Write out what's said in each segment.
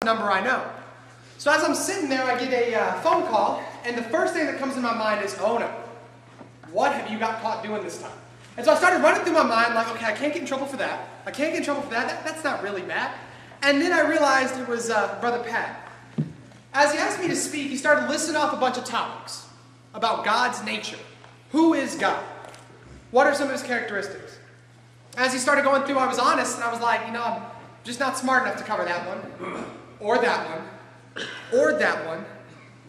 number I know. So as I'm sitting there, I get a phone call, and the first thing that comes in my mind is, oh no, what have you got caught doing this time? And so I started running through my mind like, okay, I can't get in trouble for that. I can't get in trouble for that. That's not really bad. And then I realized it was Brother Pat. As he asked me to speak, he started listing off a bunch of topics about God's nature. Who is God? What are some of his characteristics? As he started going through, I was honest, and I was like, I'm just not smart enough to cover that one, or that one, or that one,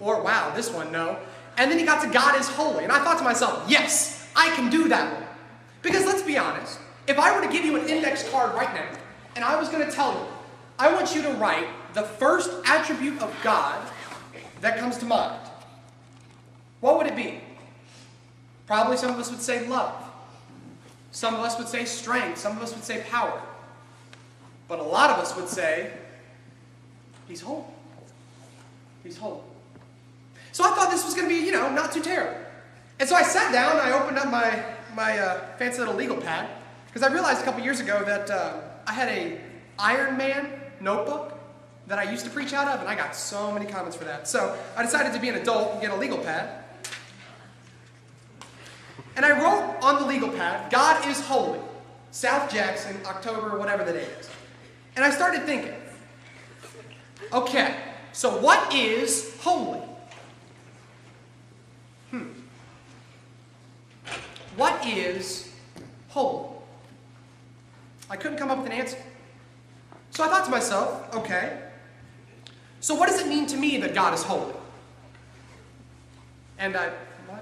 or wow, this one, no. And then he got to God is holy, and I thought to myself, yes, I can do that one. Because let's be honest, if I were to give you an index card right now, and I was going to tell you, I want you to write the first attribute of God that comes to mind, what would it be? Probably some of us would say love. Some of us would say strength. Some of us would say power. But a lot of us would say, he's holy. He's holy. So I thought this was going to be, not too terrible. And so I sat down and I opened up my fancy little legal pad, because I realized a couple years ago that I had a Iron Man notebook that I used to preach out of, and I got so many comments for that. So I decided to be an adult and get a legal pad. And I wrote on the legal pad, God is holy. South Jackson, October, whatever the date is. And I started thinking, okay, so what is holy? What is holy? I couldn't come up with an answer. So I thought to myself, okay, so what does it mean to me that God is holy? And am I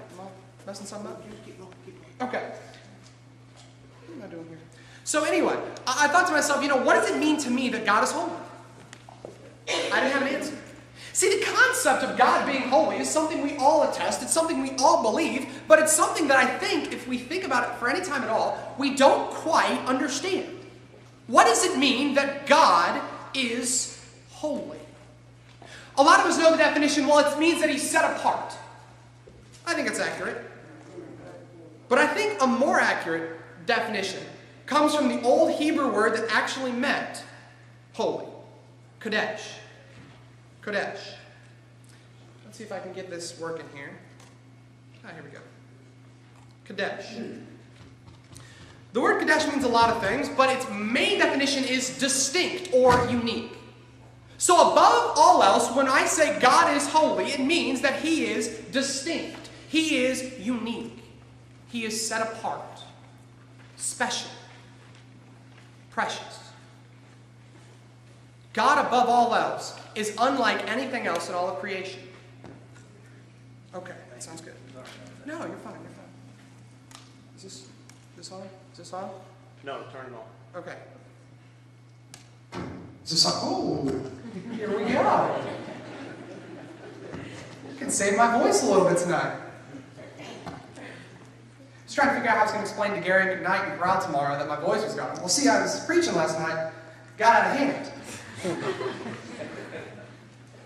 messing something up? Okay. What am I doing here? So anyway, I thought to myself, what does it mean to me that God is holy? I didn't have an answer. See, the concept of God being holy is something we all attest, it's something we all believe, but it's something that I think, if we think about it for any time at all, we don't quite understand. What does it mean that God is holy? A lot of us know the definition, well, it means that he's set apart. I think it's accurate. But I think a more accurate definition comes from the old Hebrew word that actually meant holy. Kodesh. Kodesh. Let's see if I can get this working here. Here we go. Kodesh. The word Kodesh means a lot of things, but its main definition is distinct or unique. So above all else, when I say God is holy, it means that he is distinct. He is unique. He is set apart, special, precious. God, above all else, is unlike anything else in all of creation. Okay, that sounds good. No, you're fine, you're fine. Is this on? Is this on? No, turn it on. Okay. Is this on? Oh, here we go. I can save my voice a little bit tonight. I was trying to figure out how I was going to explain to Gary McKnight and Brown tomorrow that my voice was gone. Well, see, I was preaching last night, got out of hand.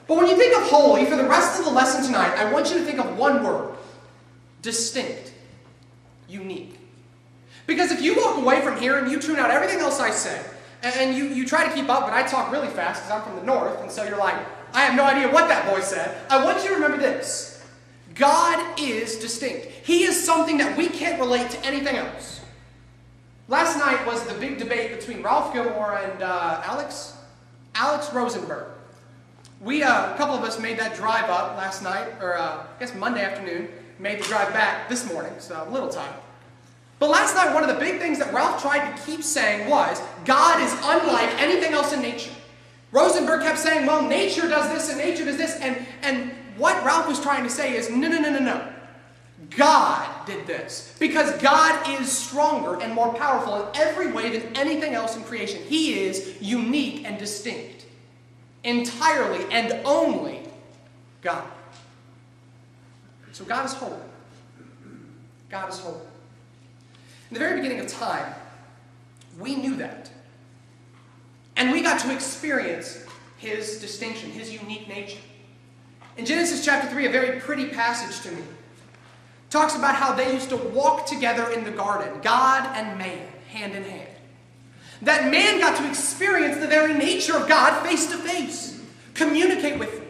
But when you think of holy, for the rest of the lesson tonight, I want you to think of one word. Distinct. Unique. Because if you walk away from here and you tune out everything else I say, and you try to keep up, but I talk really fast because I'm from the north, and so you're like, I have no idea what that boy said. I want you to remember this. God is distinct. He is something that we can't relate to anything else. Last night was the big debate between Ralph Gilmore and Alex Rosenberg. A couple of us made that drive up last night, or I guess Monday afternoon, made the drive back this morning, so a little time. But last night, one of the big things that Ralph tried to keep saying was, God is unlike anything else in nature. Rosenberg kept saying, well, nature does this and nature does this, and what Ralph was trying to say is, no. God did this. Because God is stronger and more powerful in every way than anything else in creation. He is unique and distinct. Entirely and only God. So God is holy. God is holy. In the very beginning of time, we knew that. And we got to experience his distinction, his unique nature. In Genesis chapter 3, a very pretty passage to me, talks about how they used to walk together in the garden, God and man, hand in hand. That man got to experience the very nature of God face to face. communicate with me.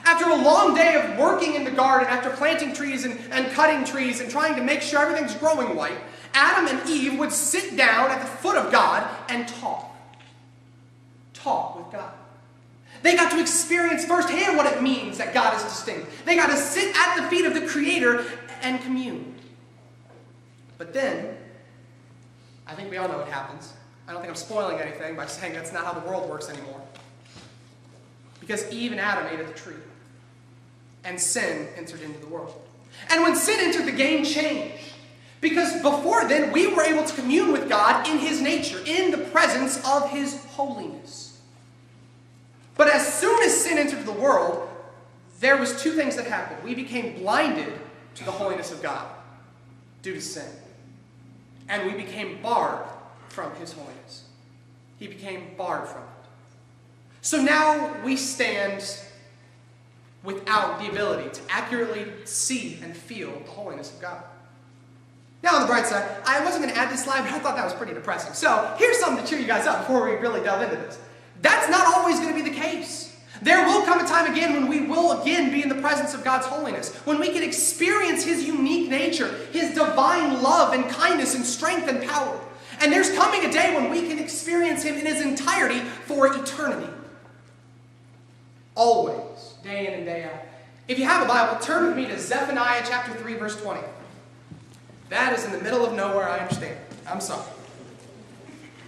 After a long day of working in the garden, after planting trees and cutting trees and trying to make sure everything's growing right, Adam and Eve would sit down at the foot of God and talk. Talk with God. They got to experience firsthand what it means that God is distinct. They got to sit at the feet of the Creator and commune. But then, I think we all know what happens. I don't think I'm spoiling anything by saying that's not how the world works anymore. Because Eve and Adam ate of the tree. And sin entered into the world. And when sin entered, the game changed. Because before then, we were able to commune with God in His nature, in the presence of His holiness. But as soon as sin entered the world, there was two things that happened. We became blinded to the holiness of God due to sin. And we became barred from His holiness. He became barred from it. So now we stand without the ability to accurately see and feel the holiness of God. Now on the bright side, I wasn't going to add this slide, but I thought that was pretty depressing. So here's something to cheer you guys up before we really delve into this. That's not always going to be the case. There will come a time again when we will again be in the presence of God's holiness, when we can experience His unique nature, His divine love and kindness and strength and power. And there's coming a day when we can experience Him in His entirety for eternity. Always, day in and day out. If you have a Bible, turn with me to Zephaniah chapter 3, verse 20. That is in the middle of nowhere, I understand. I'm sorry.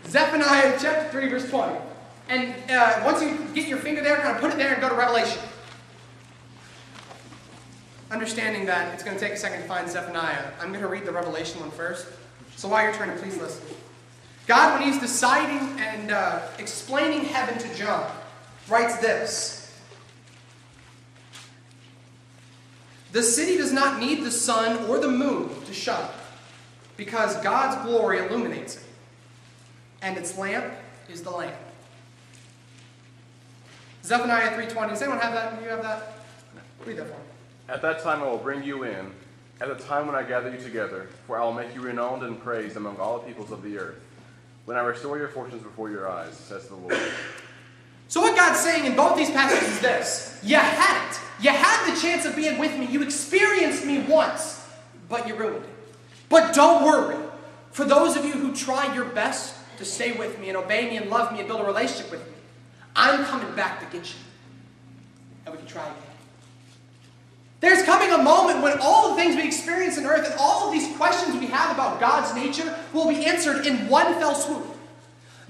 Zephaniah chapter 3, verse 20. And once you get your finger there, kind of put it there and go to Revelation. Understanding that it's going to take a second to find Zephaniah, I'm going to read the Revelation one first. So while you're turning, please listen. God, when He's deciding and explaining heaven to John, writes this. The city does not need the sun or the moon to shine, because God's glory illuminates it, and its lamp is the Lamb. Zephaniah 3:20. Does anyone have that? Do you have that? Read that for me. At that time I will bring you in, at the time when I gather you together, for I will make you renowned and praised among all the peoples of the earth, when I restore your fortunes before your eyes, says the Lord. So what God's saying in both these passages is this. You had it. You had the chance of being with me. You experienced me once, but you ruined it. But don't worry. For those of you who try your best to stay with me and obey me and love me and build a relationship with me, I'm coming back to get you. And we can try again. There's coming a moment when all the things we experience on earth and all of these questions we have about God's nature will be answered in one fell swoop.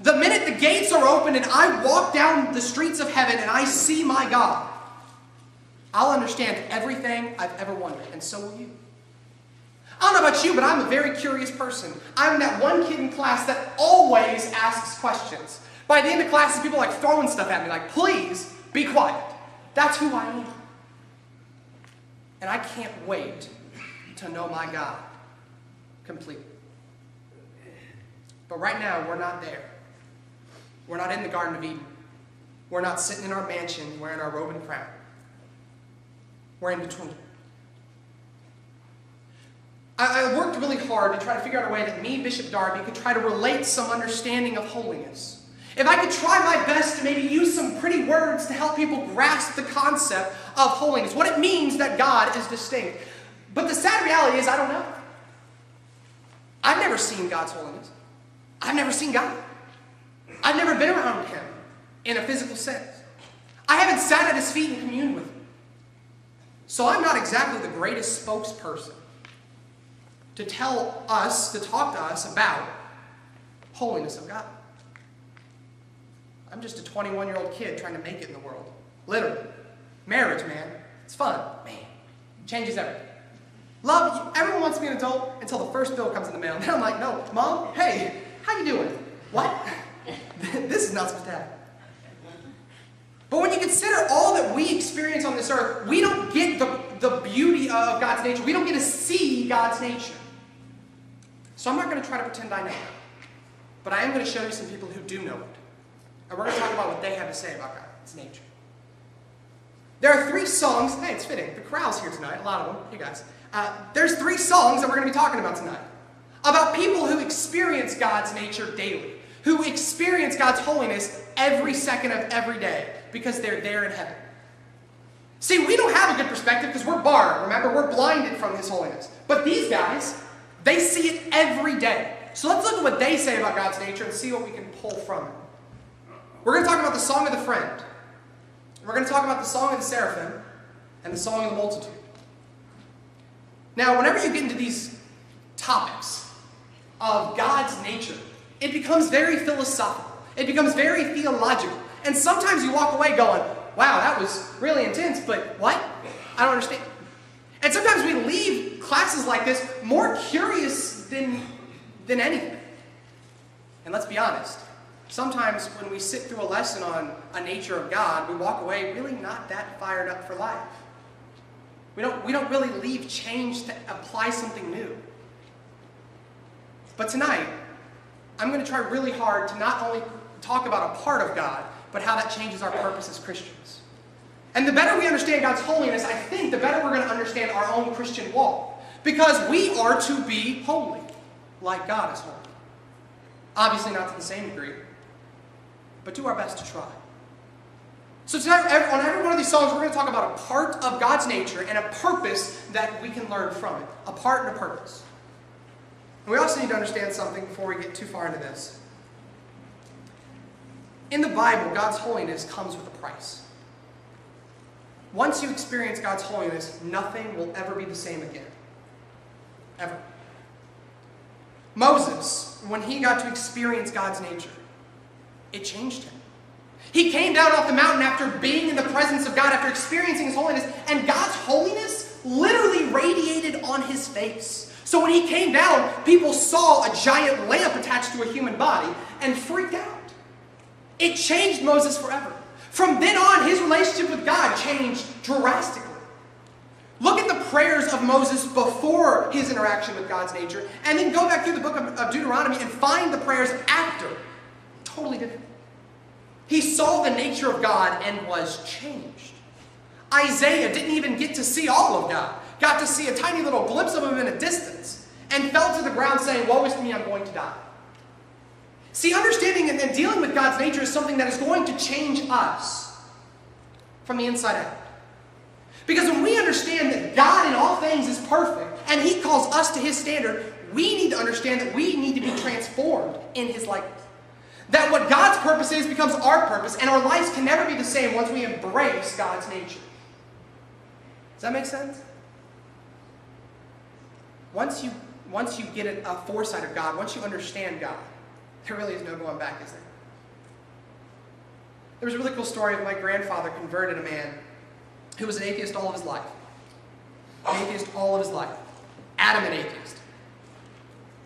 The minute the gates are open and I walk down the streets of heaven and I see my God, I'll understand everything I've ever wondered, and so will you. I don't know about you, but I'm a very curious person. I'm that one kid in class that always asks questions. By the end of classes, people are like throwing stuff at me, like, please be quiet. That's who I am. And I can't wait to know my God completely. But right now, we're not there. We're not in the Garden of Eden. We're not sitting in our mansion wearing our robe and crown. We're in between. I worked really hard to try to figure out a way that me, Bishop Darby, could try to relate some understanding of holiness. If I could try my best to maybe use some pretty words to help people grasp the concept of holiness, what it means that God is distinct. But the sad reality is I don't know. I've never seen God's holiness. I've never seen God. I've never been around Him in a physical sense. I haven't sat at His feet and communed with Him. So I'm not exactly the greatest spokesperson to talk to us about holiness of God. I'm just a 21-year-old kid trying to make it in the world. Literally. Marriage, man. It's fun. Man. It changes everything. Love, everyone wants to be an adult until the first bill comes in the mail. And then I'm like, no, Mom, hey, how you doing? What? This is not supposed to happen. But when you consider all that we experience on this earth, we don't get the beauty of God's nature. We don't get to see God's nature. So I'm not going to try to pretend I know. But I am going to show you some people who do know it. And we're going to talk about what they have to say about God's nature. There are 3 songs. Hey, it's fitting. The crowd's here tonight. A lot of them. You guys. There's 3 songs that we're going to be talking about tonight. About people who experience God's nature daily. Who experience God's holiness every second of every day. because they're there in heaven. See, we don't have a good perspective because we're barred. Remember, we're blinded from His holiness. But these guys, they see it every day. So let's look at what they say about God's nature and see what we can pull from it. We're going to talk about the Song of the Friend. We're going to talk about the Song of the Seraphim and the Song of the Multitude. Now, whenever you get into these topics of God's nature, it becomes very philosophical. It becomes very theological. And sometimes you walk away going, wow, that was really intense, but what? I don't understand. And sometimes we leave classes like this more curious than anything. And let's be honest, sometimes when we sit through a lesson on a nature of God, we walk away really not that fired up for life. We don't really leave changed to apply something new. But tonight, I'm going to try really hard to not only talk about a part of God, but how that changes our purpose as Christians. And the better we understand God's holiness, I think the better we're going to understand our own Christian walk. Because we are to be holy, like God is holy. Obviously not to the same degree, but do our best to try. So tonight, on every one of these songs, we're going to talk about a part of God's nature and a purpose that we can learn from it. A part and a purpose. And we also need to understand something before we get too far into this. In the Bible, God's holiness comes with a price. Once you experience God's holiness, nothing will ever be the same again. Ever. Moses, when he got to experience God's nature, it changed him. He came down off the mountain after being in the presence of God, after experiencing His holiness, and God's holiness literally radiated on his face. So when he came down, people saw a giant lamp attached to a human body and freaked out. It changed Moses forever. From then on, his relationship with God changed drastically. Look at the prayers of Moses before his interaction with God's nature, and then go back through the book of Deuteronomy and find the prayers after. Totally different. He saw the nature of God and was changed. Isaiah didn't even get to see all of God. Got to see a tiny little glimpse of Him in a distance and fell to the ground saying, woe is me, I'm going to die. See, understanding and dealing with God's nature is something that is going to change us from the inside out. Because when we understand that God in all things is perfect and He calls us to His standard, we need to understand that we need to be transformed in His likeness. That what God's purpose is becomes our purpose, and our lives can never be the same once we embrace God's nature. Does that make sense? Once you get a foresight of God, once you understand God, there really is no going back, is there? There was a really cool story of my grandfather converted a man who was an atheist all of his life. An atheist all of his life. Adamant atheist.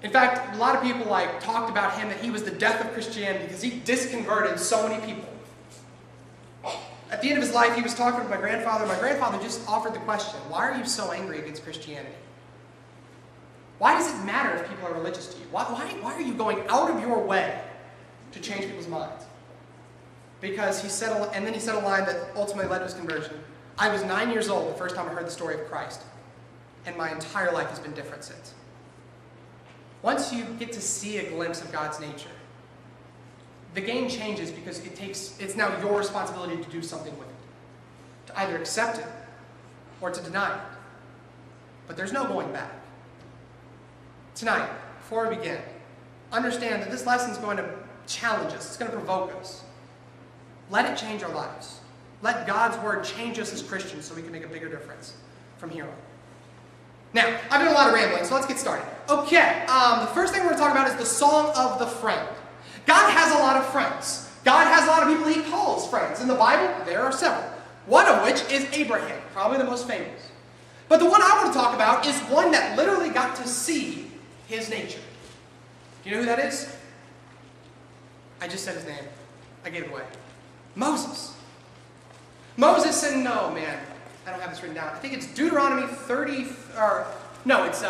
In fact, a lot of people talked about him that he was the death of Christianity because he disconverted so many people. At the end of his life, he was talking to my grandfather. My grandfather just offered the question, why are you so angry against Christianity? Why does it matter if people are religious to you? Why are you going out of your way to change people's minds? Because he said a line that ultimately led to his conversion. I was 9 years old the first time I heard the story of Christ, and my entire life has been different since. Once you get to see a glimpse of God's nature, the game changes because it's now your responsibility to do something with it. To either accept it or to deny it. But there's no going back. Tonight, before we begin, understand that this lesson is going to challenge us. It's going to provoke us. Let it change our lives. Let God's Word change us as Christians so we can make a bigger difference from here on. Now, I've done a lot of rambling, so let's get started. Okay, the first thing we're going to talk about is the Song of the Friend. God has a lot of friends. God has a lot of people He calls friends. In the Bible, there are several. One of which is Abraham, probably the most famous. But the one I want to talk about is one that literally got to see His nature. Do you know who that is? I just said his name. I gave it away. Moses. Moses and I don't have this written down. I think it's Deuteronomy 30, it's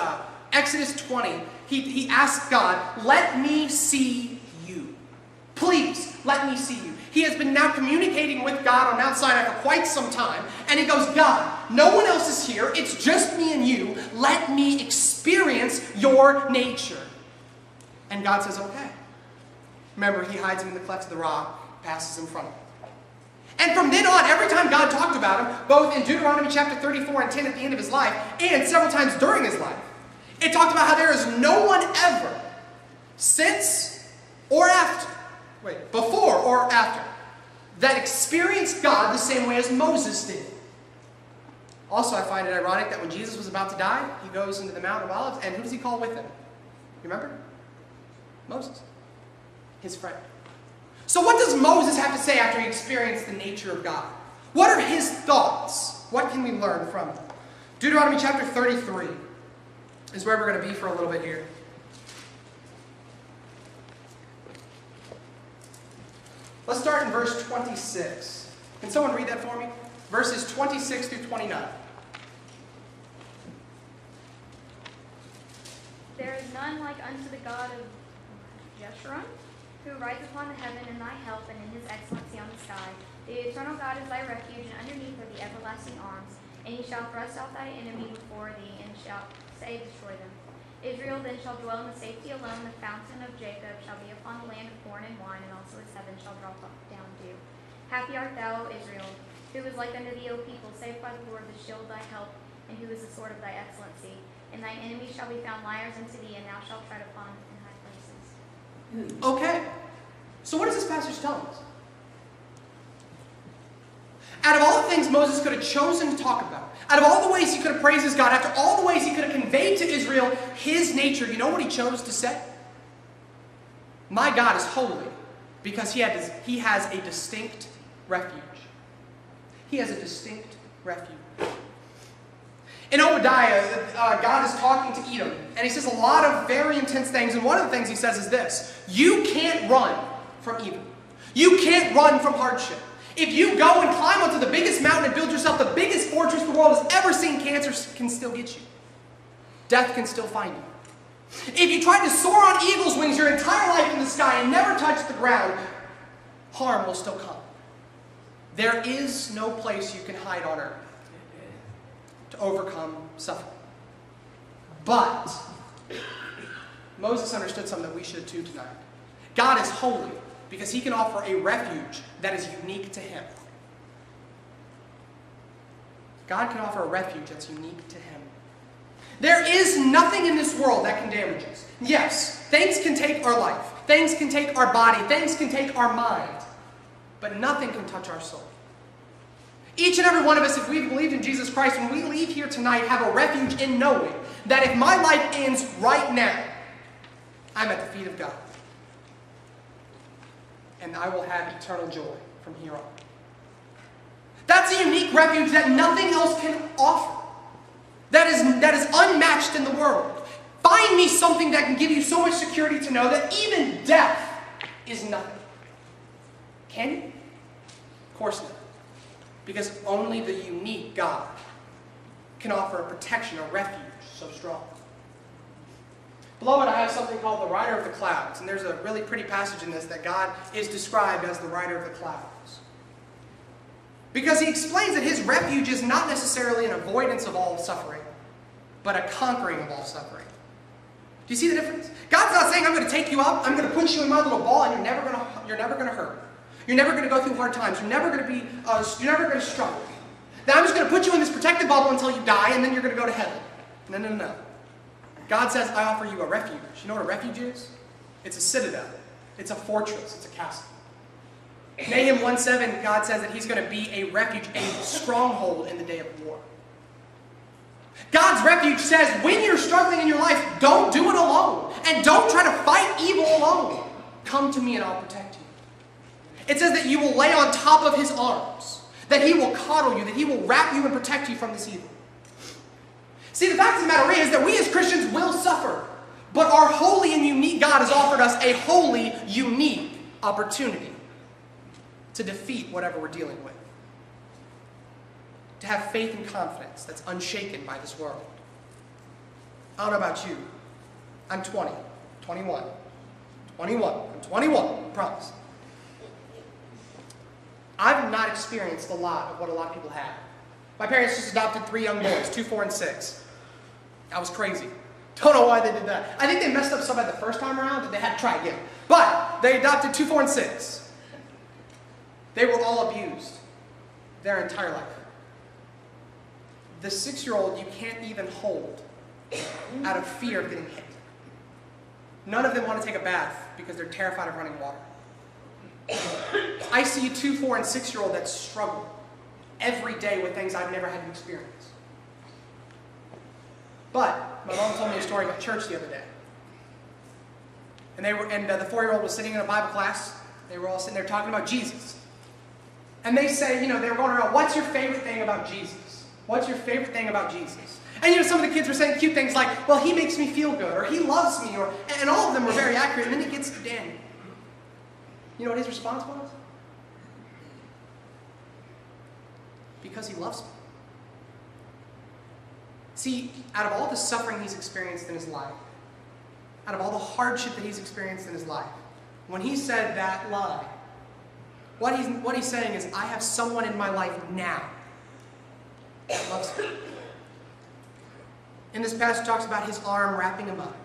Exodus 20. He asked God, let me see you. Please, let me see you. He has been now communicating with God on Mount Sinai for quite some time. And he goes, God, no one else is here. It's just me and you. Let me experience your nature. And God says, okay. Remember, he hides him in the cleft of the rock, passes in front of him. And from then on, every time God talked about him, both in Deuteronomy chapter 34 and 10 at the end of his life, and several times during his life, it talked about how there is no one ever, before or after, that experienced God the same way as Moses did. Also, I find it ironic that when Jesus was about to die, he goes into the Mount of Olives, and who does he call with him? You remember? Moses, his friend. So what does Moses have to say after he experienced the nature of God? What are his thoughts? What can we learn from them? Deuteronomy chapter 33 is where we're going to be for a little bit here. Let's start in verse 26. Can someone read that for me? Verses 26 through 29. There is none like unto the God of Jeshurun, who rides upon the heaven in thy help and in his excellency on the sky. The eternal God is thy refuge, and underneath are the everlasting arms. And he shall thrust out thy enemy before thee, and shall say, destroy them. Israel then shall dwell in the safety alone. The fountain of Jacob shall be upon the land of corn and wine, and also its heaven shall drop down dew. Happy art thou, O Israel, who is like unto thee, O people, saved by the Lord, the shield thy help, and who is the sword of thy excellency. And thine enemies shall be found liars unto thee, and thou shalt tread upon in high places. Okay. So what does this passage tell us? Out of all the things Moses could have chosen to talk about, out of all the ways he could have praised his God, after all the ways he could have conveyed to Israel his nature, you know what he chose to say? My God is holy because he has a distinct refuge. He has a distinct refuge. In Obadiah, God is talking to Edom, and he says a lot of very intense things, and one of the things he says is this: you can't run from evil. You can't run from hardship. If you go and climb onto the biggest mountain and build yourself the biggest fortress the world has ever seen, cancer can still get you. Death can still find you. If you tried to soar on eagle's wings your entire life in the sky and never touch the ground, harm will still come. There is no place you can hide on earth to overcome suffering. But Moses understood something that we should too tonight. God is holy because he can offer a refuge that is unique to him. God can offer a refuge that's unique to him. There is nothing in this world that can damage us. Yes, things can take our life. Things can take our body. Things can take our mind. But nothing can touch our soul. Each and every one of us, if we believed in Jesus Christ, when we leave here tonight, have a refuge in knowing that if my life ends right now, I'm at the feet of God. And I will have eternal joy from here on. That's a unique refuge that nothing else can offer. That is unmatched in the world. Find me something that can give you so much security to know that even death is nothing. Can you? Of course not. Because only the unique God can offer a protection, a refuge so strong. Beloved, I have something called the rider of the clouds. And there's a really pretty passage in this that God is described as the rider of the clouds. Because he explains that his refuge is not necessarily an avoidance of all suffering, but a conquering of all suffering. Do you see the difference? God's not saying, I'm going to take you up, I'm going to put you in my little ball, and you're never going to hurt. You're never going to go through hard times. You're never going to struggle. Then I'm just going to put you in this protected bubble until you die, and then you're going to go to heaven. No. God says, I offer you a refuge. You know what a refuge is? It's a citadel. It's a fortress. It's a castle. Nahum 1:7, God says that he's going to be a refuge, a stronghold in the day of war. God's refuge says, when you're struggling in your life, don't do it alone. And don't try to fight evil alone. Come to me and I'll protect you. It says that you will lay on top of his arms. That he will coddle you. That he will wrap you and protect you from this evil. See, the fact of the matter is that we as Christians will suffer. But our holy and unique God has offered us a holy, unique opportunity to defeat whatever we're dealing with. To have faith and confidence that's unshaken by this world. I don't know about you. I'm 20, 21, 21. I'm 21, I promise. I've not experienced a lot of what a lot of people have. My parents just adopted 3 young boys, 2, 4, and 6. I was crazy. Don't know why they did that. I think they messed up so bad the first time around that they had to try again. But they adopted 2, 4, and 6. They were all abused. their entire life. The 6-year-old you can't even hold out of fear of getting hit. None of them want to take a bath because they're terrified of running water. I see a 2, 4, and 6-year-old that struggle every day with things I've never had to experience. But my mom told me a story about church the other day. And the 4-year-old was sitting in a Bible class. They were all sitting there talking about Jesus. And they say, they were going around, what's your favorite thing about Jesus? What's your favorite thing about Jesus? And some of the kids were saying cute things like, well, he makes me feel good, or he loves me, and all of them were very accurate. And then it gets to Daniel. You know what his response was? Because he loves me. See, out of all the suffering he's experienced in his life, out of all the hardship that he's experienced in his life, when he said that line, what he's saying is, I have someone in my life now that loves me. In this passage, it talks about his arm wrapping him up.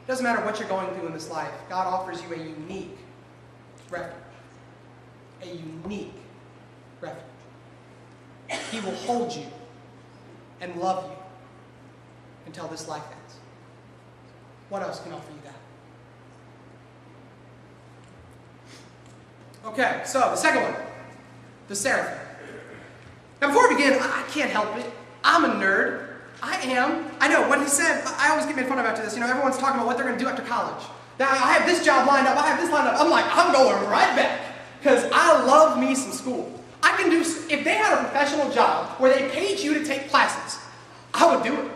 It doesn't matter what you're going through in this life. God offers you a unique refuge. A unique refuge. He will hold you and love you until this life ends. What else can offer you that? Okay, so the second one, the seraphim. Now before we begin, I can't help it. I'm a nerd. I am. I know what he said. I always get made fun of after this. Everyone's talking about what they're going to do after college. Now I have this job lined up. I have this lined up. I'm like, I'm going right back because I love me some school. I can do. If they had a professional job where they paid you to take classes, I would do it.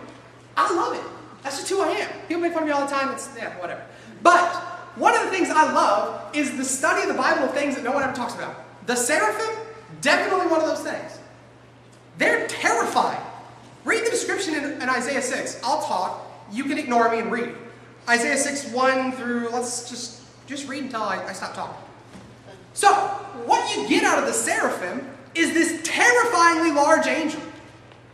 I love it. That's just who I am. People make fun of me all the time. It's whatever. But one of the things I love is the study of the Bible of things that no one ever talks about. The seraphim, definitely one of those things. They're terrifying. Read the description in Isaiah 6. I'll talk. You can ignore me and read. Isaiah 6, 1 through, let's just read until I stop talking. So, what you get out of the seraphim is this terrifyingly large angel.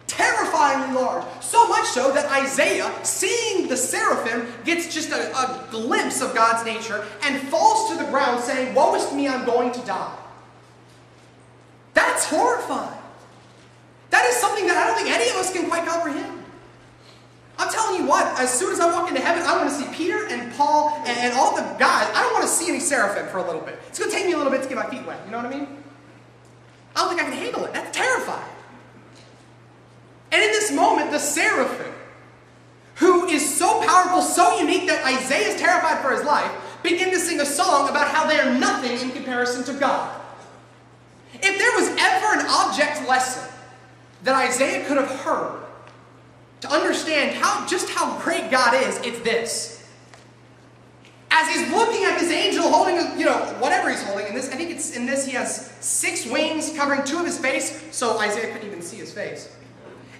Terrifyingly large. So much so that Isaiah, seeing the seraphim, gets just a glimpse of God's nature and falls to the ground saying, woe is me, I'm going to die. That's horrifying. That is something that I don't think any of us can quite comprehend. I'm telling you what, as soon as I walk into heaven, I want to see Peter and Paul and all the guys. I don't want to see any seraphim for a little bit. It's going to take me a little bit to get my feet wet. You know what I mean? I don't think I can handle it. That's terrifying. And in this moment, the seraphim, who is so powerful, so unique that Isaiah is terrified for his life, begin to sing a song about how they are nothing in comparison to God. If there was ever an object lesson that Isaiah could have heard to understand just how great God is, it's this. As he's looking at this angel holding, whatever he's holding, I think it's in this, he has 6 wings covering 2 of his face, so Isaiah couldn't even see his face.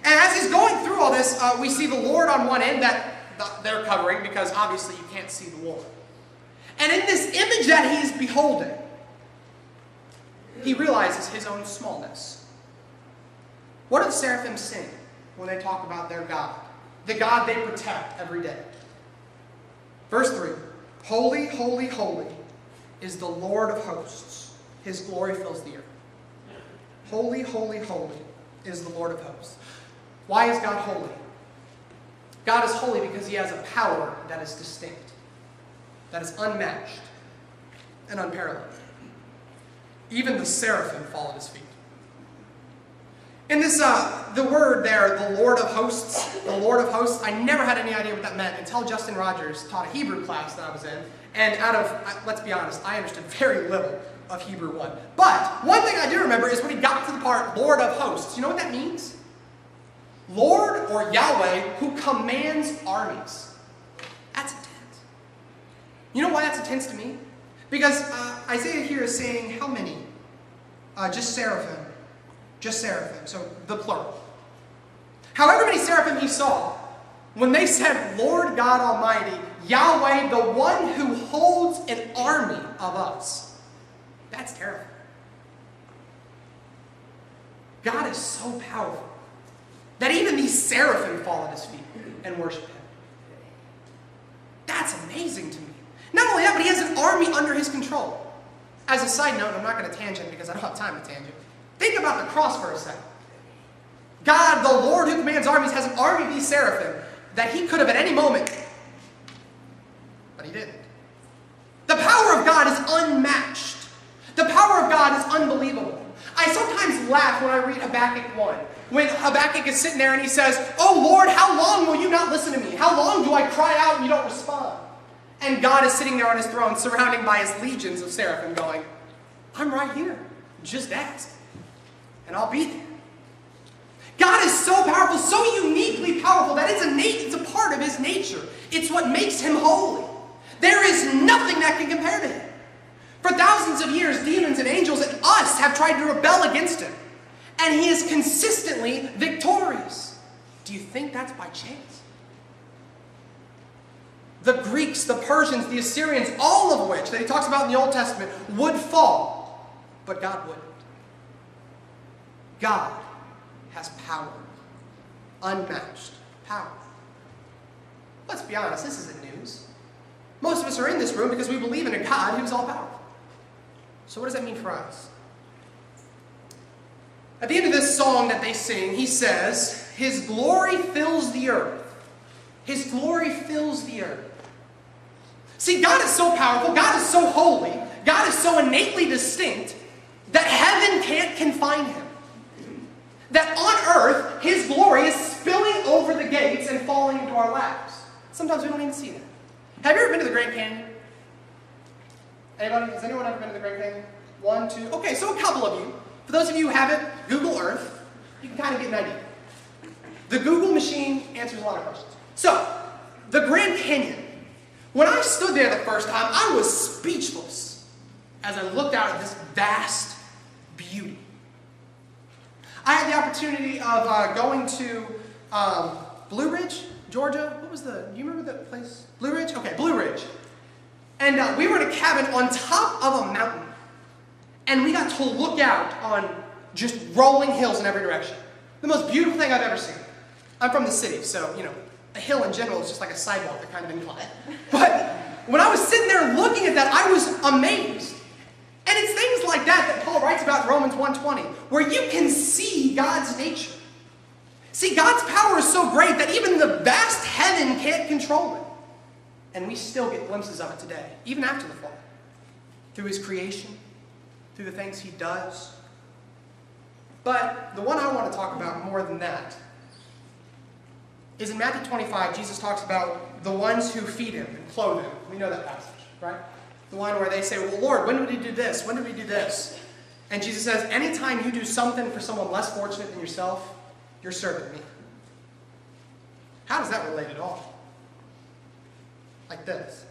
And as he's going through all this, we see the Lord on one end that they're covering because obviously you can't see the Lord. And in this image that he's beholding, he realizes his own smallness. What do the seraphim sing when they talk about their God? The God they protect every day. Verse 3. Holy, holy, holy is the Lord of hosts. His glory fills the earth. Holy, holy, holy is the Lord of hosts. Why is God holy? God is holy because he has a power that is distinct, that is unmatched and unparalleled. Even the seraphim fall at his feet. In this, the word there, the Lord of hosts, I never had any idea what that meant until Justin Rogers taught a Hebrew class that I was in. And let's be honest, I understood very little of Hebrew 1. But one thing I do remember is when he got to the part, Lord of hosts. You know what that means? Lord or Yahweh who commands armies. That's intense. You know why that's intense to me? Because Isaiah here is saying how many? Just seraphim. Just seraphim, so the plural. However many seraphim he saw, when they said, Lord God Almighty, Yahweh, the one who holds an army of us, that's terrifying. God is so powerful that even these seraphim fall at his feet and worship him. That's amazing to me. Not only that, but he has an army under his control. As a side note, I'm not going to tangent because I don't have time to tangent. Think about the cross for a second. God, the Lord who commands armies, has an army of these seraphim that he could have at any moment, but he didn't. The power of God is unmatched. The power of God is unbelievable. I sometimes laugh when I read Habakkuk 1. When Habakkuk is sitting there and he says, "Oh Lord, how long will you not listen to me? How long do I cry out and you don't respond?" And God is sitting there on his throne, surrounded by his legions of seraphim going, "I'm right here. Just ask, and I'll be there." God is so powerful, so uniquely powerful, that it's a part of his nature. It's what makes him holy. There is nothing that can compare to him. For thousands of years, demons and angels and us have tried to rebel against him. And he is consistently victorious. Do you think that's by chance? The Greeks, the Persians, the Assyrians, all of which that he talks about in the Old Testament, would fall, but God wouldn't. God has power. Unmatched power. Let's be honest, this isn't news. Most of us are in this room because we believe in a God who's all-powerful. So what does that mean for us? At the end of this song that they sing, he says, "His glory fills the earth." His glory fills the earth. See, God is so powerful, God is so holy, God is so innately distinct that heaven can't confine him. That on earth, his glory is spilling over the gates and falling into our laps. Sometimes we don't even see that. Have you ever been to the Grand Canyon? Anybody? Has anyone ever been to the Grand Canyon? One, two. Okay, so a couple of you. For those of you who haven't, Google Earth. You can kind of get an idea. The Google machine answers a lot of questions. So, the Grand Canyon. When I stood there the first time, I was speechless as I looked out at this vast beauty. I had the opportunity of going to Blue Ridge, Georgia. Do you remember that place? Blue Ridge? Okay, Blue Ridge. And we were in a cabin on top of a mountain. And we got to look out on just rolling hills in every direction. The most beautiful thing I've ever seen. I'm from the city, so, a hill in general is just like a sidewalk that kind of inclined. But when I was sitting there looking at that, I was amazed. And it's things like that Paul writes about in Romans 1:20, where you can see God's nature. See, God's power is so great that even the vast heaven can't control it. And we still get glimpses of it today, even after the fall. Through his creation, through the things he does. But the one I want to talk about more than that is in Matthew 25, Jesus talks about the ones who feed him and clothe him. We know that passage, right? The one where they say, "Well, Lord, when did we do this? When did we do this?" And Jesus says, anytime you do something for someone less fortunate than yourself, you're serving me. How does that relate at all? Like this.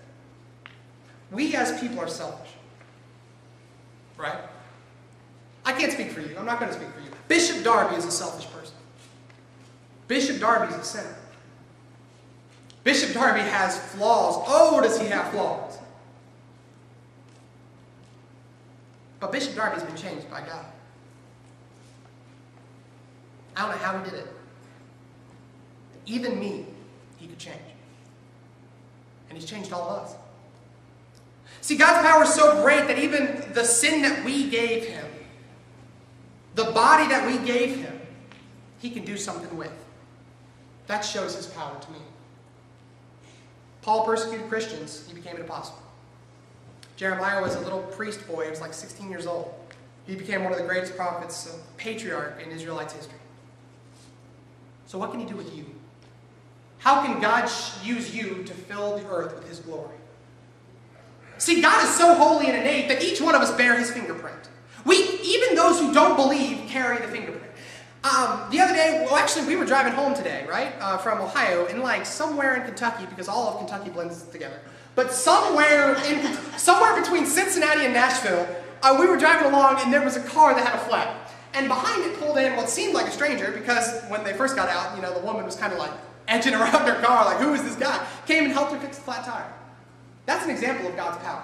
We as people are selfish. Right? I can't speak for you. I'm not going to speak for you. Bishop Darby is a selfish person. Bishop Darby is a sinner. Bishop Darby has flaws. Oh, does he have flaws? But Bishop Darby's been changed by God. I don't know how he did it. Even me, he could change. And he's changed all of us. See, God's power is so great that even the sin that we gave him, the body that we gave him, he can do something with. That shows his power to me. Paul persecuted Christians. He became an apostle. Jeremiah was a little priest boy. He was like 16 years old. He became one of the greatest prophets, a patriarch in Israelites' history. So what can he do with you? How can God use you to fill the earth with his glory? See, God is so holy and innate that each one of us bear his fingerprint. Even those who don't believe, carry the fingerprint. The other day, we were driving home today, right, from Ohio, and somewhere in Kentucky, because all of Kentucky blends together, but somewhere between Cincinnati and Nashville, we were driving along, and there was a car that had a flat. And behind it pulled in what seemed like a stranger, because when they first got out, the woman was kind of edging around their car, like, who is this guy? Came and helped her fix the flat tire. That's an example of God's power.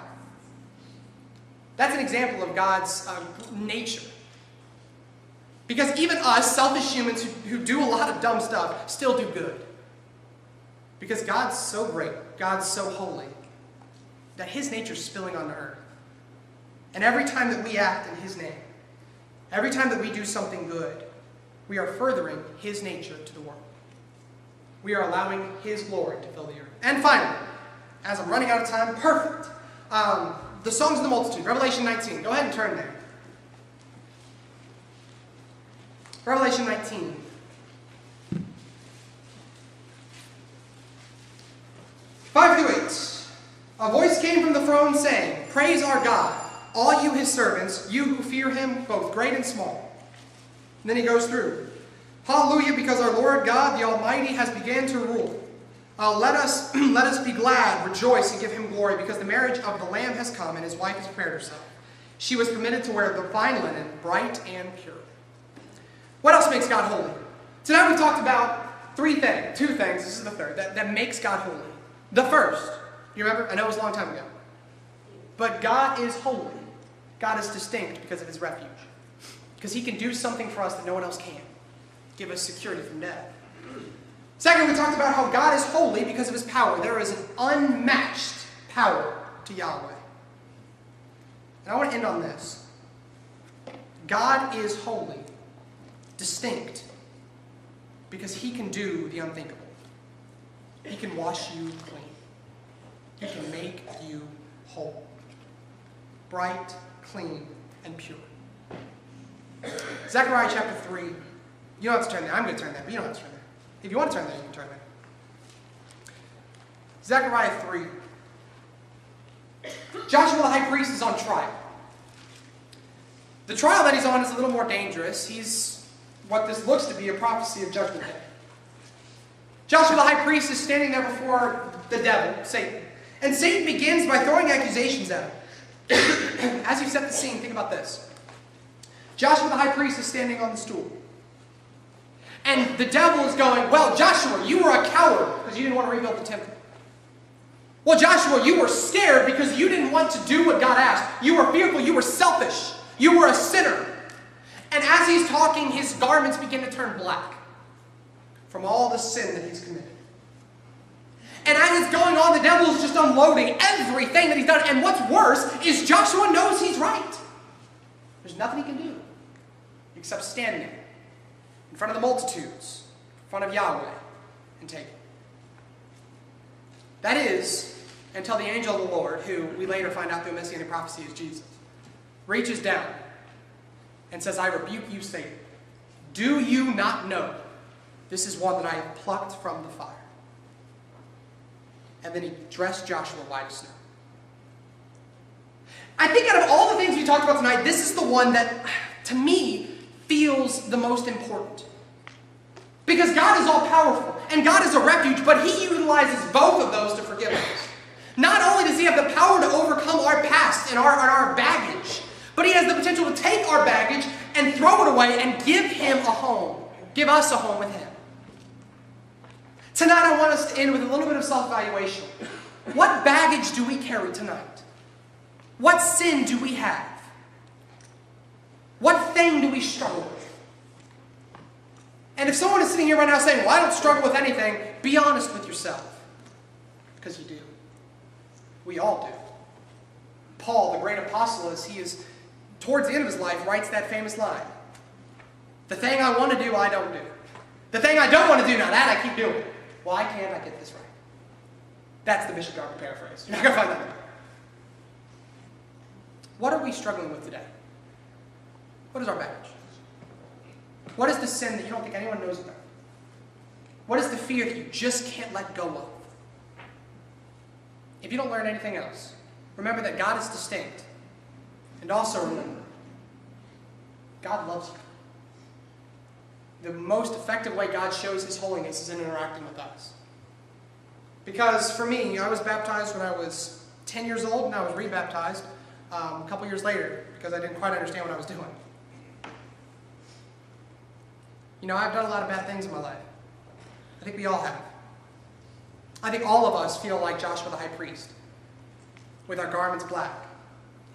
That's an example of God's nature. Because even us, selfish humans who do a lot of dumb stuff, still do good. Because God's so great, God's so holy, that his nature is spilling onto earth. And every time that we act in his name, Every time that we do something good, we are furthering his nature to the world. We are allowing his glory to fill the earth. And finally, as I'm running out of time, perfect. The songs of the multitude, Revelation 19. Go ahead and turn there. Revelation 19. Five through 8. A voice came from the throne saying, "Praise our God, all you his servants, you who fear him, both great and small." And then he goes through. Hallelujah, because our Lord God, the Almighty, has begun to rule. Let us be glad, rejoice, and give him glory, because the marriage of the Lamb has come, and his wife has prepared herself. She was permitted to wear the fine linen, bright and pure. What else makes God holy? Tonight we talked about two things, this is the third, that makes God holy. The first, you remember? I know it was a long time ago. But God is holy. God is distinct because of his refuge. Because he can do something for us that no one else can. Give us security from death. Second, we talked about how God is holy because of his power. There is an unmatched power to Yahweh. And I want to end on this. God is holy, distinct, because he can do the unthinkable. He can wash you clean. He can make you whole. Bright, clean, and pure. Zechariah chapter 3. You don't have to turn there. I'm going to turn there, but you don't have to turn there. If you want to turn there, you can turn there. Zechariah 3. Joshua the high priest is on trial. The trial that he's on is a little more dangerous. He's what this looks to be a prophecy of Judgment Day. Joshua the high priest is standing there before the devil, Satan. And Satan begins by throwing accusations at him. As you set the scene, think about this. Joshua the high priest is standing on the stool. And the devil is going, "Well, Joshua, you were a coward because you didn't want to rebuild the temple. Well, Joshua, you were scared because you didn't want to do what God asked. You were fearful. You were selfish. You were a sinner." And as he's talking, his garments begin to turn black from all the sin that he's committed. And as it's going on, the devil is just unloading everything that he's done. And what's worse is Joshua knows he's right. There's nothing he can do except stand there in front of the multitudes, in front of Yahweh, and take it. That is, until the angel of the Lord, who we later find out through Messianic prophecy is Jesus, reaches down and says, "I rebuke you, Satan. Do you not know this is one that I have plucked from the fire?" And then he dressed Joshua white as snow. I think out of all the things we talked about tonight, this is the one that, to me, feels the most important. Because God is all-powerful, and God is a refuge, but he utilizes both of those to forgive us. Not only does he have the power to overcome our past and our baggage, but he has the potential to take our baggage and throw it away and give him a home. Give us a home with him. Tonight I want us to end with a little bit of self-evaluation. What baggage do we carry tonight? What sin do we have? What thing do we struggle with? And if someone is sitting here right now saying, "Well, I don't struggle with anything," be honest with yourself. Because you do. We all do. Paul, the great apostle, as he is towards the end of his life, writes that famous line. "The thing I want to do, I don't do. The thing I don't want to do, now that I keep doing. Why can't I get this right?" That's the Bishop Darby paraphrase. You're not going to find that there. What are we struggling with today? What is our baggage? What is the sin that you don't think anyone knows about? What is the fear that you just can't let go of? If you don't learn anything else, remember that God is distinct. And also remember, God loves you. The most effective way God shows his holiness is in interacting with us. Because for me, I was baptized when I was 10 years old, and I was rebaptized a couple years later because I didn't quite understand what I was doing. You know, I've done a lot of bad things in my life. I think we all have. I think all of us feel like Joshua the high priest, with our garments black.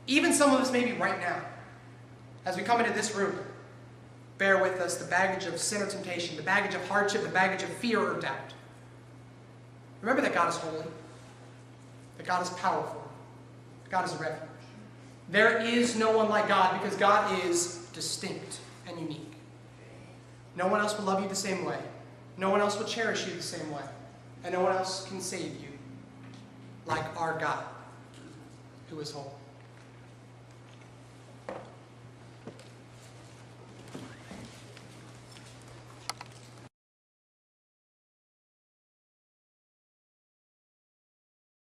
Even some of us maybe right now, as we come into this room, bear with us the baggage of sin or temptation, the baggage of hardship, the baggage of fear or doubt. Remember that God is holy, that God is powerful, that God is a refuge. There is no one like God because God is distinct and unique. No one else will love you the same way. No one else will cherish you the same way. And no one else can save you like our God, who is whole.